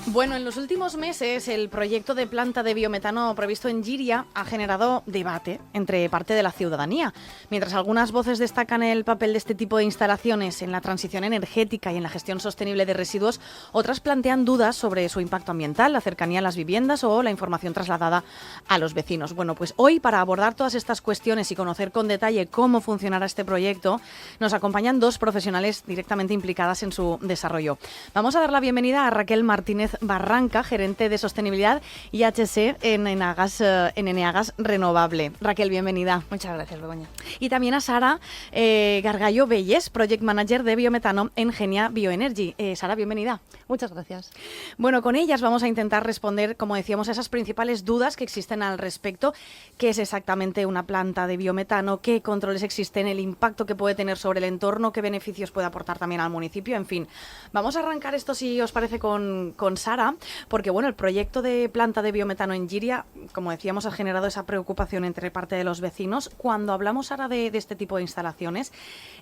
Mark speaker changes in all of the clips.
Speaker 1: Bueno, en los últimos meses el proyecto de planta de biometano previsto en Giria ha generado debate entre parte de la ciudadanía. Mientras algunas voces destacan el papel de este tipo de instalaciones en la transición energética y en la gestión sostenible de residuos, otras plantean dudas sobre su impacto ambiental, la cercanía a las viviendas o la información trasladada a los vecinos. Bueno, pues hoy, para abordar todas estas cuestiones y conocer con detalle cómo funcionará este proyecto, nos acompañan dos profesionales directamente implicadas en su desarrollo. Vamos a dar la bienvenida a Raquel Martínez Barranca, gerente de sostenibilidad y HC en Eneagas Renovable. Raquel, bienvenida.
Speaker 2: Muchas gracias, Begoña.
Speaker 1: Y también a Sara Gargallo Belles, Project Manager de biometano en Genia Bioenergy. Sara, bienvenida.
Speaker 2: Muchas gracias.
Speaker 1: Bueno, con ellas vamos a intentar responder, como decíamos, a esas principales dudas que existen al respecto. ¿Qué es exactamente una planta de biometano? ¿Qué controles existen? ¿El impacto que puede tener sobre el entorno? ¿Qué beneficios puede aportar también al municipio? En fin, vamos a arrancar esto, si os parece, con Sara, porque bueno, el proyecto de planta de biometano en Giria, como decíamos, ha generado esa preocupación entre parte de los vecinos. Cuando hablamos ahora de este tipo de instalaciones,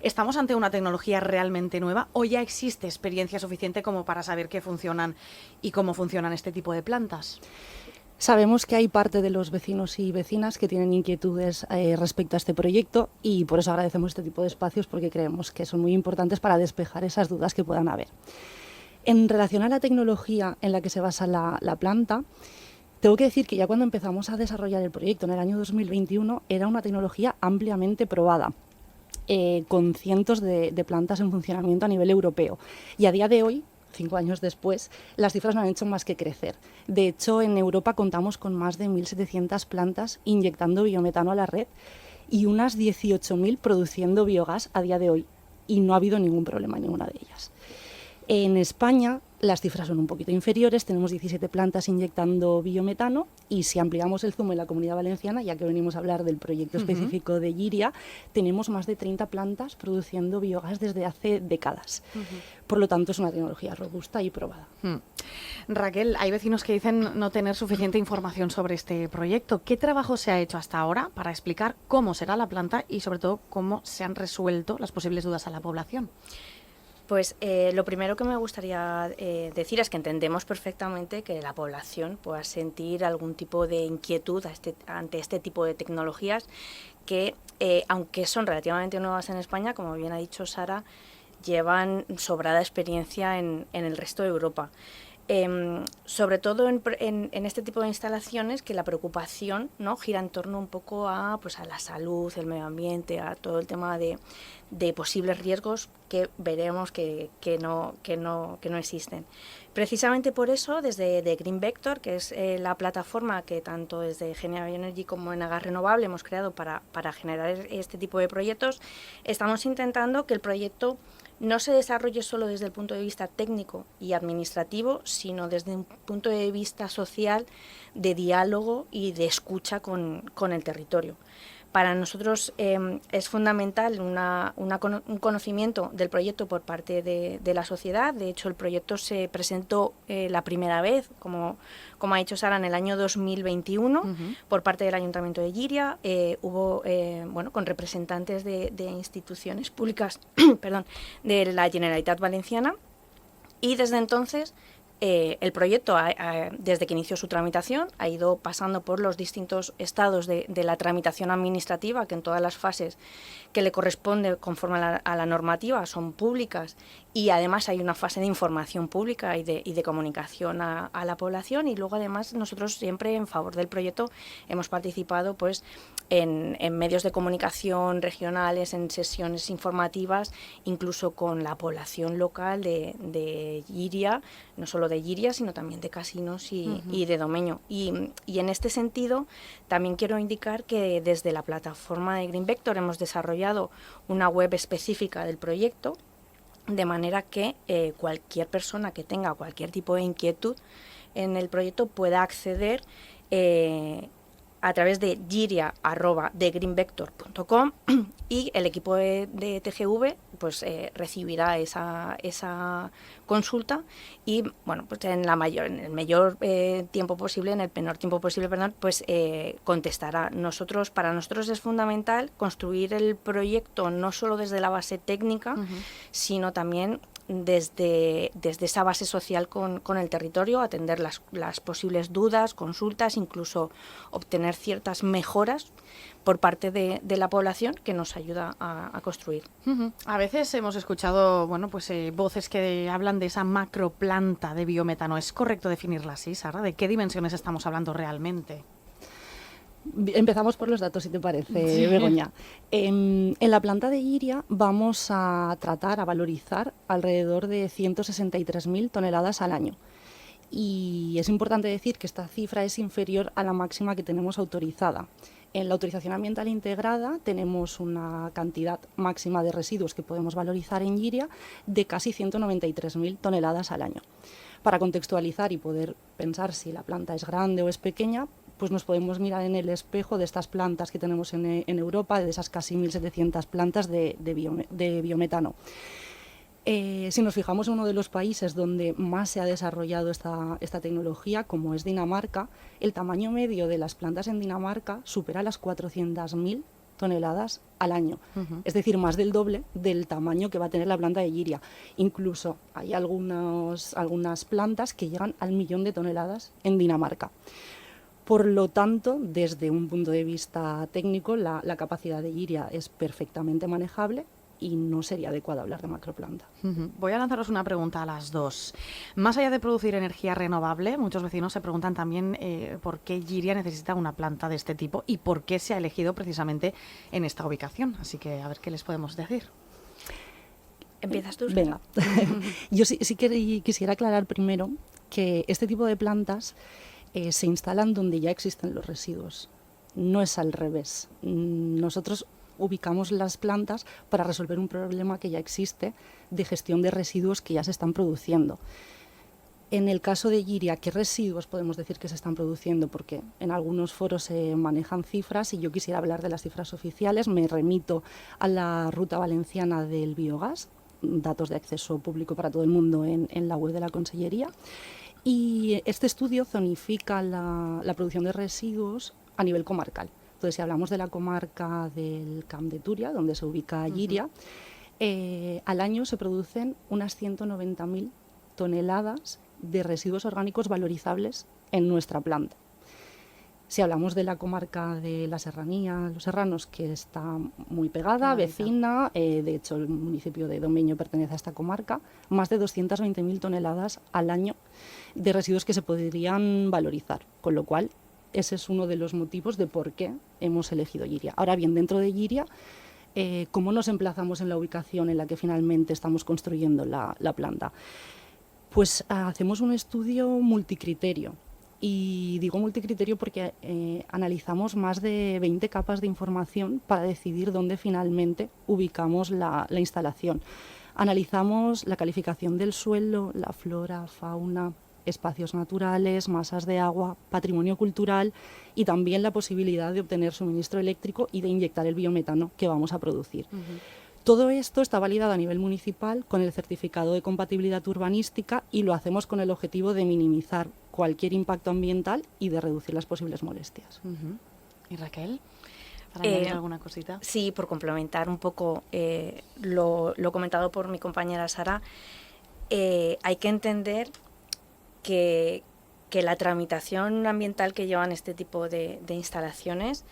Speaker 1: ¿estamos ante una tecnología realmente nueva o ya existe experiencia suficiente como para saber qué funcionan y cómo funcionan este tipo de plantas?
Speaker 2: Sabemos que hay parte de los vecinos y vecinas que tienen inquietudes respecto a este proyecto y por eso agradecemos este tipo de espacios, porque creemos que son muy importantes para despejar esas dudas que puedan haber. En relación a la tecnología en la que se basa la planta, tengo que decir que ya cuando empezamos a desarrollar el proyecto en el año 2021 era una tecnología ampliamente probada, con cientos de plantas en funcionamiento a nivel europeo. Y a día de hoy, 5 años después, las cifras no han hecho más que crecer. De hecho, en Europa contamos con más de 1.700 plantas inyectando biometano a la red y unas 18.000 produciendo biogás a día de hoy. Y no ha habido ningún problema en ninguna de ellas. En España las cifras son un poquito inferiores, tenemos 17 plantas inyectando biometano y si ampliamos el zoom en la Comunidad Valenciana, ya que venimos a hablar del proyecto específico de Giria, tenemos más de 30 plantas produciendo biogás desde hace décadas. Por lo tanto, es una tecnología robusta y probada.
Speaker 1: Raquel, hay vecinos que dicen no tener suficiente información sobre este proyecto. ¿Qué trabajo se ha hecho hasta ahora para explicar cómo será la planta y sobre todo cómo se han resuelto las posibles dudas a la población?
Speaker 3: Pues lo primero que me gustaría decir es que entendemos perfectamente que la población pueda sentir algún tipo de inquietud ante este tipo de tecnologías que, aunque son relativamente nuevas en España, como bien ha dicho Sara, llevan sobrada experiencia en el resto de Europa. Sobre todo en este tipo de instalaciones, que la preocupación, ¿no?, gira en torno un poco a la salud, el medio ambiente, a todo el tema de posibles riesgos que veremos que no existen. Precisamente por eso, desde Green Vector, que es la plataforma que tanto desde Genia Bioenergy como Eneagas Renovable hemos creado para generar este tipo de proyectos, estamos intentando que el proyecto no se desarrolle solo desde el punto de vista técnico y administrativo, sino desde un punto de vista social, de diálogo y de escucha con el territorio. Para nosotros es fundamental un conocimiento del proyecto por parte de la sociedad. De hecho, el proyecto se presentó la primera vez, como ha dicho Sara, en el año 2021 por parte del Ayuntamiento de Giria. Hubo con representantes de instituciones públicas perdón, de la Generalitat Valenciana, y desde entonces el proyecto, desde que inició su tramitación, ha ido pasando por los distintos estados de la tramitación administrativa, que en todas las fases que le corresponde conforme a la normativa son públicas, y además hay una fase de información pública y de comunicación a la población. Y luego, además, nosotros siempre, en favor del proyecto, hemos participado en medios de comunicación regionales, en sesiones informativas, incluso con la población local de Giria, no solo de Giria, sino también de Casinos y de Domeño. Y en este sentido, también quiero indicar que desde la plataforma de Green Vector hemos desarrollado una web específica del proyecto, de manera que cualquier persona que tenga cualquier tipo de inquietud en el proyecto pueda acceder a través de giria@degreenvector.com, y el equipo de TGV recibirá esa consulta y en el menor tiempo posible, contestará. Para nosotros es fundamental construir el proyecto no solo desde la base técnica, sino también desde esa base social con el territorio, atender las posibles dudas, consultas, incluso obtener ciertas mejoras por parte de la población que nos ayuda a construir.
Speaker 1: A veces hemos escuchado voces que hablan de esa macroplanta de biometano. ¿Es correcto definirla así, Sara? ¿De qué dimensiones estamos hablando realmente?
Speaker 2: Empezamos por los datos, si te parece, sí. Begoña. En la planta de Lliria vamos a valorizar alrededor de 163.000 toneladas al año. Y es importante decir que esta cifra es inferior a la máxima que tenemos autorizada. En la autorización ambiental integrada tenemos una cantidad máxima de residuos que podemos valorizar en Lliria de casi 193.000 toneladas al año. Para contextualizar y poder pensar si la planta es grande o es pequeña, pues nos podemos mirar en el espejo de estas plantas que tenemos en Europa, de esas casi 1.700 plantas de biometano. Si nos fijamos en uno de los países donde más se ha desarrollado esta tecnología, como es Dinamarca, el tamaño medio de las plantas en Dinamarca supera las 400.000 toneladas al año. Es decir, más del doble del tamaño que va a tener la planta de Lliria. Incluso hay algunas plantas que llegan al 1.000.000 de toneladas en Dinamarca. Por lo tanto, desde un punto de vista técnico, la capacidad de Lliria es perfectamente manejable y no sería adecuado hablar de macroplanta.
Speaker 1: Voy a lanzaros una pregunta a las dos. Más allá de producir energía renovable, muchos vecinos se preguntan también por qué Lliria necesita una planta de este tipo y por qué se ha elegido precisamente en esta ubicación. Así que a ver qué les podemos decir.
Speaker 3: ¿Empiezas tú?
Speaker 2: Venga. Yo sí que quisiera aclarar primero que este tipo de plantas se instalan donde ya existen los residuos. No es al revés. Nosotros ubicamos las plantas para resolver un problema que ya existe de gestión de residuos que ya se están produciendo. En el caso de Lliria, ¿qué residuos podemos decir que se están produciendo? Porque en algunos foros se manejan cifras y yo quisiera hablar de las cifras oficiales. Me remito a la Ruta Valenciana del Biogás, datos de acceso público para todo el mundo en la web de la Consellería. Y este estudio zonifica la producción de residuos a nivel comarcal. Entonces, si hablamos de la comarca del Camp de Túria, donde se ubica Lliria, al año se producen unas 190.000 toneladas de residuos orgánicos valorizables en nuestra planta. Si hablamos de la comarca de la Serranía, Los Serranos, que está muy pegada, vecina, de hecho el municipio de Domeño pertenece a esta comarca, más de 220.000 toneladas al año de residuos que se podrían valorizar, con lo cual ese es uno de los motivos de por qué hemos elegido Lliria. Ahora bien, dentro de Lliria, ¿cómo nos emplazamos en la ubicación en la que finalmente estamos construyendo la planta? Pues hacemos un estudio multicriterio. Y digo multicriterio porque analizamos más de 20 capas de información para decidir dónde finalmente ubicamos la instalación. Analizamos la calificación del suelo, la flora, fauna, espacios naturales, masas de agua, patrimonio cultural y también la posibilidad de obtener suministro eléctrico y de inyectar el biometano que vamos a producir. Todo esto está validado a nivel municipal con el certificado de compatibilidad urbanística y lo hacemos con el objetivo de minimizar cualquier impacto ambiental y de reducir las posibles molestias.
Speaker 1: ¿Y Raquel? ¿Para añadir alguna cosita?
Speaker 3: Sí, por complementar un poco lo comentado por mi compañera Sara, hay que entender que la tramitación ambiental que llevan este tipo de instalaciones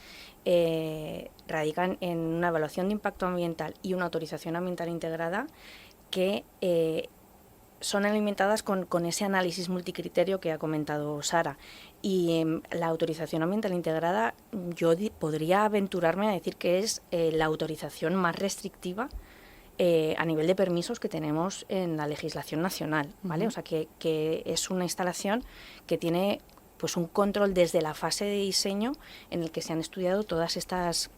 Speaker 3: radican en una evaluación de impacto ambiental y una autorización ambiental integrada que son alimentadas con ese análisis multicriterio que ha comentado Sara. Y la autorización ambiental integrada, yo podría aventurarme a decir que es la autorización más restrictiva a nivel de permisos que tenemos en la legislación nacional, ¿vale? O sea, que es una instalación que tiene pues un control desde la fase de diseño en el que se han estudiado todas estas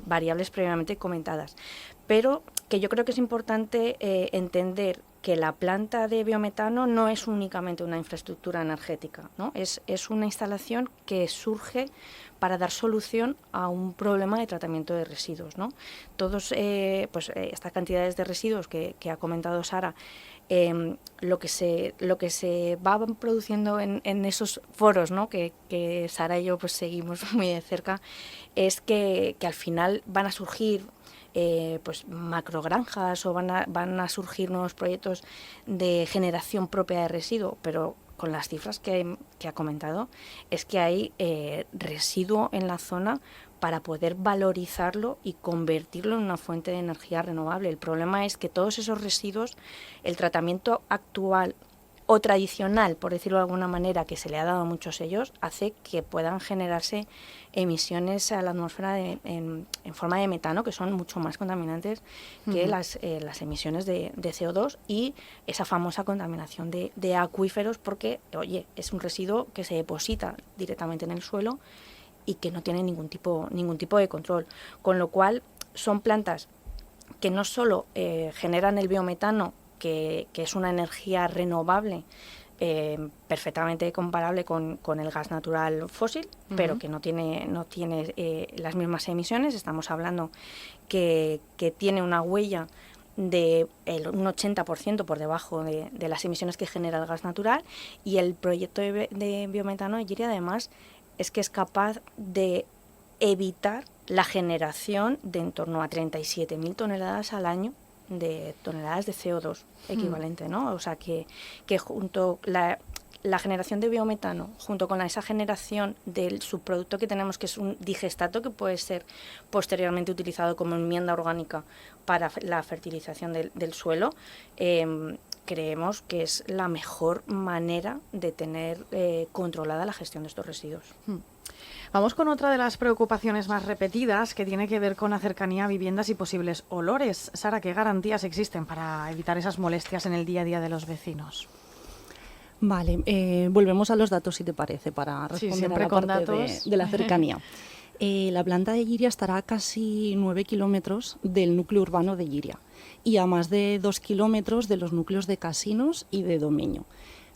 Speaker 3: variables previamente comentadas. Pero que yo creo que es importante entender que la planta de biometano no es únicamente una infraestructura energética, ¿no? Es una instalación que surge para dar solución a un problema de tratamiento de residuos, ¿no? Todos estas cantidades de residuos que ha comentado Sara, lo que se va produciendo en esos foros, ¿no? que Sara y yo pues seguimos muy de cerca, es que al final van a surgir pues macrogranjas o van a surgir nuevos proyectos de generación propia de residuo, pero con las cifras que ha comentado, es que hay residuo en la zona para poder valorizarlo y convertirlo en una fuente de energía renovable. El problema es que todos esos residuos, el tratamiento actual o tradicional, por decirlo de alguna manera, que se le ha dado a muchos ellos, hace que puedan generarse emisiones a la atmósfera en forma de metano, que son mucho más contaminantes que las emisiones de CO2 y esa famosa contaminación de acuíferos, porque, oye, es un residuo que se deposita directamente en el suelo y que no tiene ningún tipo de control. Con lo cual, son plantas que no solo generan el biometano, que es una energía renovable perfectamente comparable con el gas natural fósil, pero que no tiene las mismas emisiones. Estamos hablando que tiene una huella de un 80% por debajo de las emisiones que genera el gas natural, y el proyecto de biometano de Lliria, además, es que es capaz de evitar la generación de en torno a 37.000 toneladas al año de toneladas de CO2 equivalente, ¿no? O sea, que junto la generación de biometano, junto con esa generación del subproducto que tenemos, que es un digestato que puede ser posteriormente utilizado como enmienda orgánica para la fertilización del suelo, creemos que es la mejor manera de tener controlada la gestión de estos residuos.
Speaker 1: Vamos con otra de las preocupaciones más repetidas, que tiene que ver con la cercanía a viviendas y posibles olores. Sara, ¿qué garantías existen para evitar esas molestias en el día a día de los vecinos?
Speaker 2: Vale, volvemos a los datos, si te parece, para responder a la parte de la cercanía. La planta de Lliria estará a casi 9 kilómetros del núcleo urbano de Lliria y a más de 2 kilómetros de los núcleos de Casinos y de Domeño.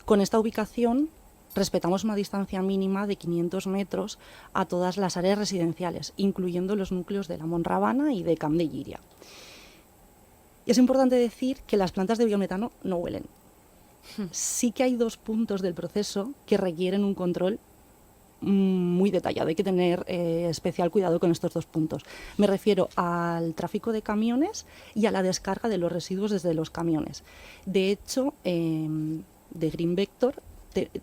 Speaker 2: Con esta ubicación respetamos una distancia mínima de 500 metros a todas las áreas residenciales, incluyendo los núcleos de la Monrabana y de Camp de Lliria. Y es importante decir que las plantas de biometano no huelen. Sí que hay 2 puntos del proceso que requieren un control muy detallado. Hay que tener especial cuidado con estos 2 puntos. Me refiero al tráfico de camiones y a la descarga de los residuos desde los camiones. De hecho, de Green Vector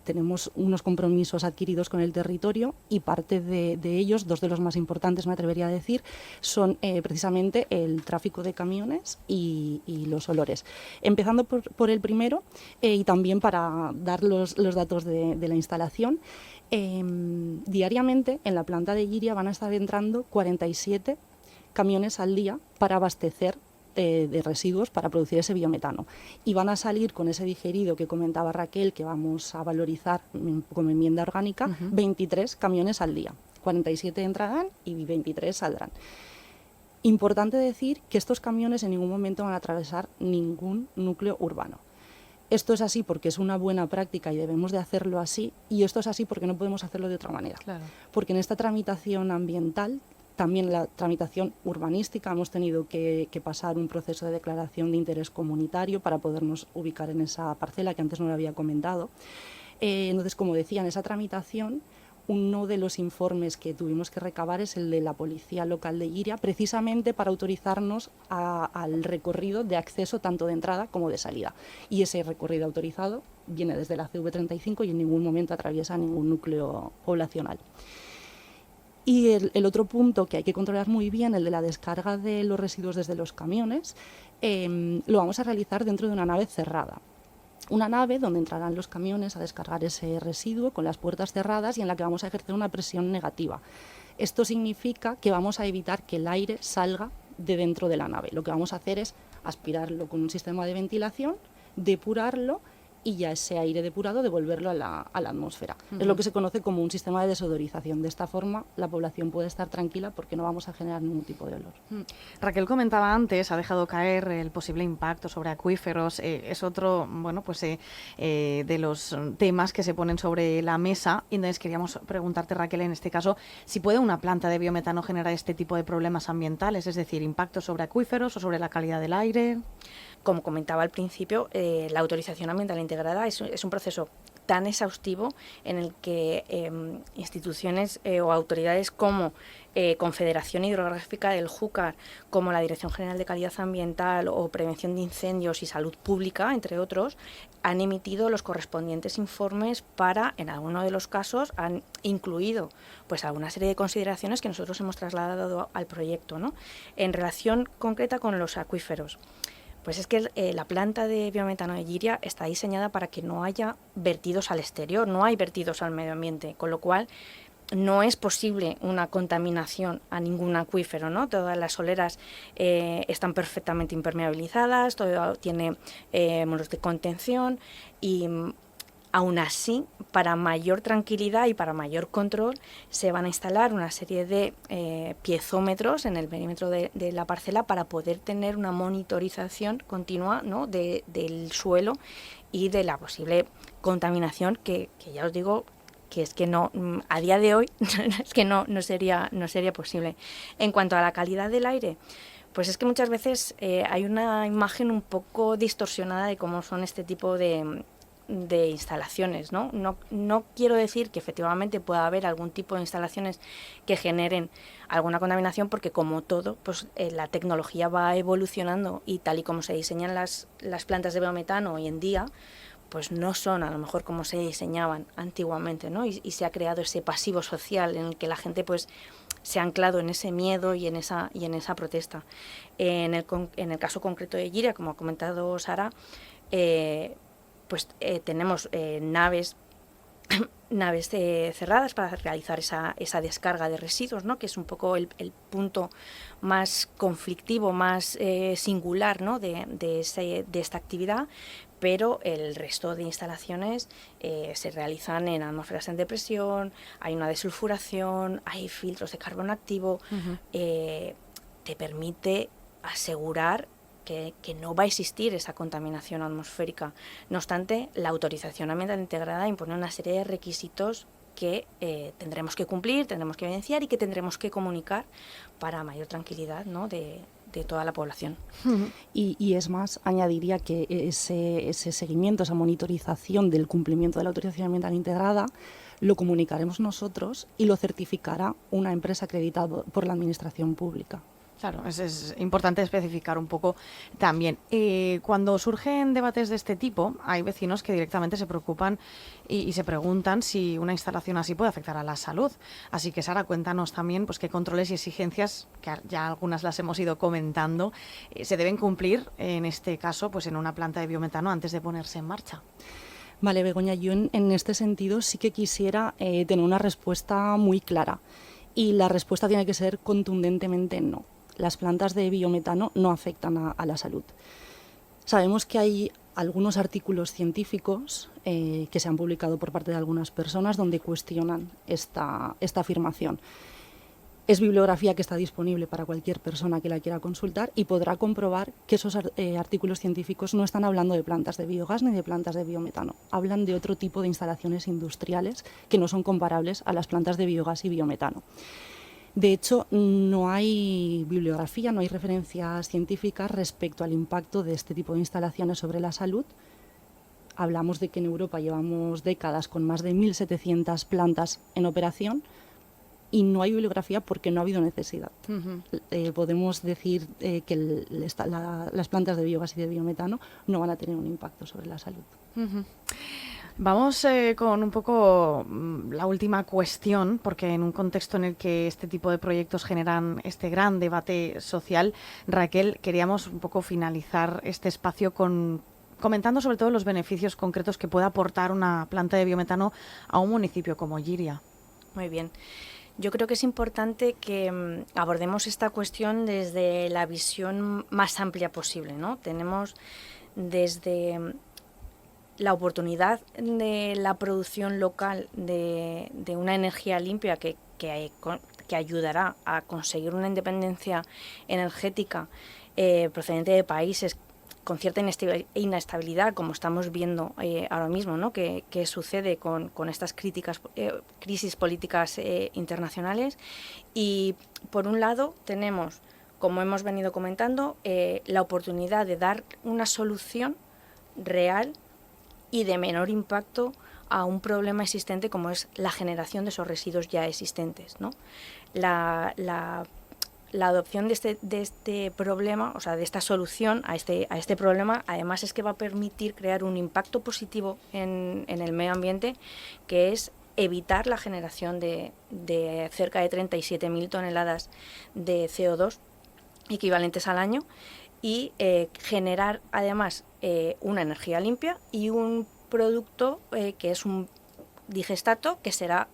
Speaker 2: tenemos unos compromisos adquiridos con el territorio, y parte de ellos, 2 de los más importantes, me atrevería a decir, son precisamente el tráfico de camiones y los olores. Empezando por el primero, y también para dar los datos de la instalación, diariamente en la planta de Lliria van a estar entrando 47 camiones al día para abastecer de residuos para producir ese biometano, y van a salir con ese digerido que comentaba Raquel, que vamos a valorizar como enmienda orgánica, 23 camiones al día. 47 entrarán y 23 saldrán. Importante decir que estos camiones en ningún momento van a atravesar ningún núcleo urbano. Esto es así porque es una buena práctica y debemos de hacerlo así, y esto es así porque no podemos hacerlo de otra manera.
Speaker 1: Claro.
Speaker 2: Porque en esta tramitación ambiental, también la tramitación urbanística, hemos tenido que pasar un proceso de declaración de interés comunitario para podernos ubicar en esa parcela que antes no lo había comentado. Entonces, como decía, en esa tramitación, uno de los informes que tuvimos que recabar es el de la Policía Local de Lliria, precisamente para autorizarnos al recorrido de acceso tanto de entrada como de salida. Y ese recorrido autorizado viene desde la CV35 y en ningún momento atraviesa ningún núcleo poblacional. Y el otro punto que hay que controlar muy bien, el de la descarga de los residuos desde los camiones, lo vamos a realizar dentro de una nave cerrada. Una nave donde entrarán los camiones a descargar ese residuo con las puertas cerradas y en la que vamos a ejercer una presión negativa. Esto significa que vamos a evitar que el aire salga de dentro de la nave. Lo que vamos a hacer es aspirarlo con un sistema de ventilación, depurarlo y ya ese aire depurado devolverlo a la atmósfera. Es lo que se conoce como un sistema de desodorización. De esta forma la población puede estar tranquila porque no vamos a generar ningún tipo de olor.
Speaker 1: Raquel comentaba antes, ha dejado caer el posible impacto sobre acuíferos. Es otro, bueno, pues de los temas que se ponen sobre la mesa. Y entonces queríamos preguntarte, Raquel, en este caso, si puede una planta de biometano generar este tipo de problemas ambientales, es decir, impactos sobre acuíferos o sobre la calidad del aire.
Speaker 3: Como comentaba al principio, la autorización ambiental integrada es un proceso tan exhaustivo en el que instituciones o autoridades como Confederación Hidrográfica del Júcar, como la Dirección General de Calidad Ambiental o Prevención de Incendios y Salud Pública, entre otros, han emitido los correspondientes informes para, en algunos de los casos, han incluido pues alguna serie de consideraciones que nosotros hemos trasladado al proyecto, ¿no? En relación concreta con los acuíferos. Pues es que la planta de biometano de Lliria está diseñada para que no haya vertidos al exterior, no hay vertidos al medio ambiente, con lo cual no es posible una contaminación a ningún acuífero, ¿no? Todas las soleras están perfectamente impermeabilizadas, todo tiene muros de contención y aún así, para mayor tranquilidad y para mayor control, se van a instalar una serie de piezómetros en el perímetro de la parcela para poder tener una monitorización continua, ¿no? del suelo y de la posible contaminación que ya os digo, que es que no, a día de hoy es que no sería posible. En cuanto a la calidad del aire, pues es que muchas veces hay una imagen un poco distorsionada de cómo son este tipo de instalaciones, ¿no? No quiero decir que efectivamente pueda haber algún tipo de instalaciones que generen alguna contaminación, porque como todo, pues la tecnología va evolucionando y tal y como se diseñan las plantas de biometano hoy en día, pues no son a lo mejor como se diseñaban antiguamente, ¿no? Y se ha creado ese pasivo social en el que la gente pues se ha anclado en ese miedo y en esa protesta. En el caso concreto de Lliria, como ha comentado Sara, tenemos naves cerradas para realizar esa descarga de residuos, ¿no? Que es un poco el punto más conflictivo, más singular, ¿no? de esta actividad, pero el resto de instalaciones se realizan en atmósferas en depresión, hay una desulfuración, hay filtros de carbono activo, te permite asegurar que no va a existir esa contaminación atmosférica. No obstante, la autorización ambiental integrada impone una serie de requisitos que tendremos que cumplir, tendremos que evidenciar y que tendremos que comunicar para mayor tranquilidad, ¿no? de toda la población.
Speaker 2: Y es más, añadiría que ese seguimiento, esa monitorización del cumplimiento de la autorización ambiental integrada lo comunicaremos nosotros y lo certificará una empresa acreditada por la Administración Pública.
Speaker 1: Claro, es importante especificar un poco también. Cuando surgen debates de este tipo, hay vecinos que directamente se preocupan y se preguntan si una instalación así puede afectar a la salud. Así que, Sara, cuéntanos también pues qué controles y exigencias, que ya algunas las hemos ido comentando, se deben cumplir, en este caso, pues en una planta de biometano antes de ponerse en marcha.
Speaker 2: Vale, Begoña, yo en este sentido sí que quisiera tener una respuesta muy clara. Y la respuesta tiene que ser contundentemente no. Las plantas de biometano no afectan a la salud. Sabemos que hay algunos artículos científicos que se han publicado por parte de algunas personas donde cuestionan esta afirmación. Es bibliografía que está disponible para cualquier persona que la quiera consultar y podrá comprobar que esos artículos científicos no están hablando de plantas de biogás ni de plantas de biometano. Hablan de otro tipo de instalaciones industriales que no son comparables a las plantas de biogás y biometano. De hecho, no hay bibliografía, no hay referencias científicas respecto al impacto de este tipo de instalaciones sobre la salud. Hablamos de que en Europa llevamos décadas con más de 1.700 plantas en operación y no hay bibliografía porque no ha habido necesidad. Podemos decir que las plantas de biogás y de biometano no van a tener un impacto sobre la salud.
Speaker 1: Vamos con un poco la última cuestión, porque en un contexto en el que este tipo de proyectos generan este gran debate social, Raquel, queríamos un poco finalizar este espacio comentando sobre todo los beneficios concretos que puede aportar una planta de biometano a un municipio como Lliria.
Speaker 3: Muy bien. Yo creo que es importante que abordemos esta cuestión desde la visión más amplia posible, ¿no? Tenemos desde la oportunidad de la producción local de una energía limpia que ayudará a conseguir una independencia energética procedente de países con cierta inestabilidad, como estamos viendo ahora mismo, ¿no? que sucede con estas crisis políticas internacionales. Y por un lado tenemos, como hemos venido comentando, la oportunidad de dar una solución real y de menor impacto a un problema existente como es la generación de esos residuos ya existentes, ¿no? La adopción de este problema, o sea, de esta solución a este problema, además es que va a permitir crear un impacto positivo en el medio ambiente, que es evitar la generación de cerca de 37.000 toneladas de CO2 equivalentes al año y generar además una energía limpia y un producto que es un digestato que será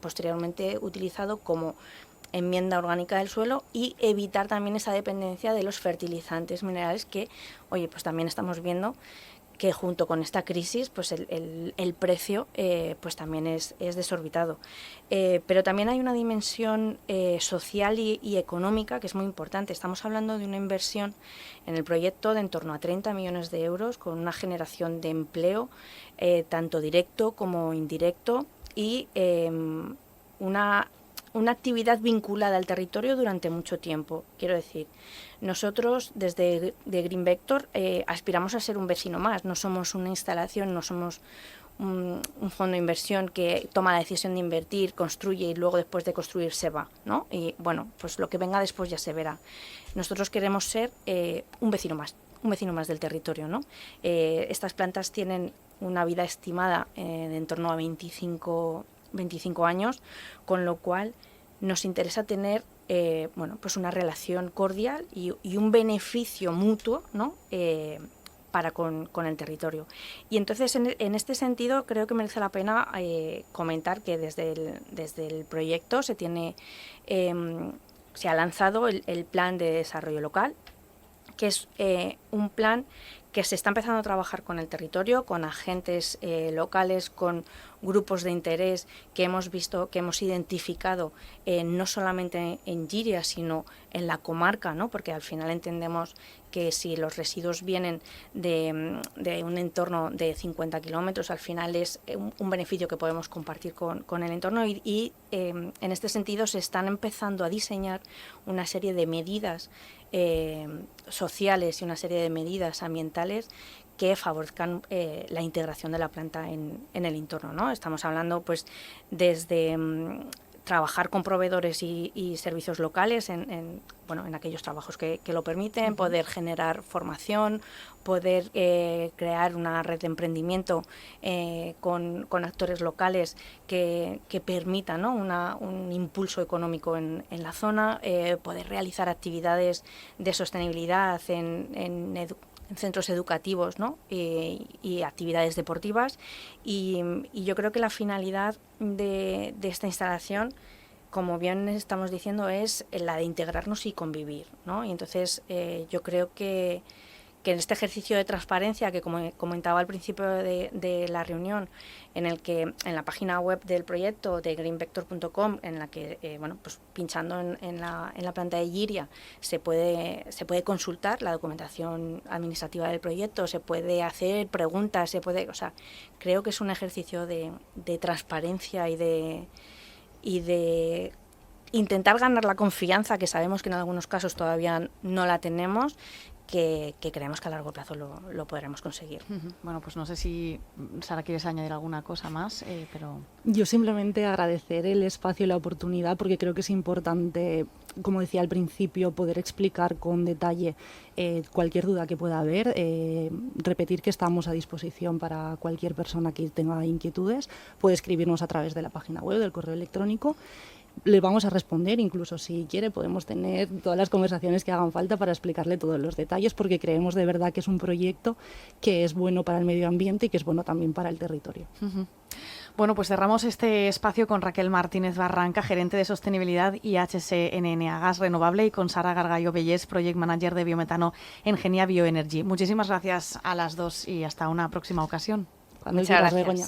Speaker 3: posteriormente utilizado como enmienda orgánica del suelo y evitar también esa dependencia de los fertilizantes minerales que, oye, pues también estamos viendo que junto con esta crisis pues el precio pues también es desorbitado. Pero también hay una dimensión social y económica que es muy importante. Estamos hablando de una inversión en el proyecto de en torno a 30 millones de euros con una generación de empleo tanto directo como indirecto y una actividad vinculada al territorio durante mucho tiempo. Quiero decir, nosotros desde de Green Vector aspiramos a ser un vecino más, no somos una instalación, no somos un fondo de inversión que toma la decisión de invertir, construye y luego después de construir se va, ¿no? Y bueno, pues lo que venga después ya se verá. Nosotros queremos ser un vecino más del territorio, ¿no? Estas plantas tienen una vida estimada de en torno a 25 años, con lo cual nos interesa tener pues una relación cordial y un beneficio mutuo, ¿no? Para con el territorio. Y entonces en este sentido creo que merece la pena comentar que desde el proyecto se ha lanzado el plan de desarrollo local, que es un plan que se está empezando a trabajar con el territorio, con agentes locales, con grupos de interés que hemos visto, que hemos identificado no solamente en Giria, sino en la comarca, ¿no? Porque al final entendemos que si los residuos vienen de un entorno de 50 kilómetros, al final es un beneficio que podemos compartir con el entorno y en este sentido se están empezando a diseñar una serie de medidas sociales y una serie de medidas ambientales que favorezcan la integración de la planta en el entorno, ¿no? Estamos hablando pues desde trabajar con proveedores y servicios locales en aquellos trabajos que lo permiten, poder generar formación, poder crear una red de emprendimiento con actores locales que permitan, ¿no? un impulso económico en la zona, poder realizar actividades de sostenibilidad en centros educativos, ¿no? y actividades deportivas y yo creo que la finalidad de esta instalación, como bien estamos diciendo, es la de integrarnos y convivir, ¿no? Y entonces yo creo que en este ejercicio de transparencia que como comentaba al principio de la reunión, en el que en la página web del proyecto de greenvector.com, en la que pues pinchando en la planta de Giria se puede consultar la documentación administrativa del proyecto, se puede hacer preguntas, creo que es un ejercicio de transparencia y de intentar ganar la confianza, que sabemos que en algunos casos todavía no la tenemos, que creemos que a largo plazo lo podremos conseguir.
Speaker 1: Bueno, pues no sé si, Sara, quieres añadir alguna cosa más, pero...
Speaker 2: Yo simplemente agradecer el espacio y la oportunidad, porque creo que es importante, como decía al principio, poder explicar con detalle cualquier duda que pueda haber, repetir que estamos a disposición para cualquier persona que tenga inquietudes, puede escribirnos a través de la página web, del correo electrónico. Le vamos a responder, incluso si quiere podemos tener todas las conversaciones que hagan falta para explicarle todos los detalles, porque creemos de verdad que es un proyecto que es bueno para el medio ambiente y que es bueno también para el territorio.
Speaker 1: Bueno, pues cerramos este espacio con Raquel Martínez Barranca, gerente de sostenibilidad y HSNN a Gas Renovable, y con Sara Gargallo Bellés, project manager de biometano en Genia Bioenergy. Muchísimas gracias a las dos y hasta una próxima ocasión.
Speaker 3: Muchas gracias.
Speaker 2: Begoña.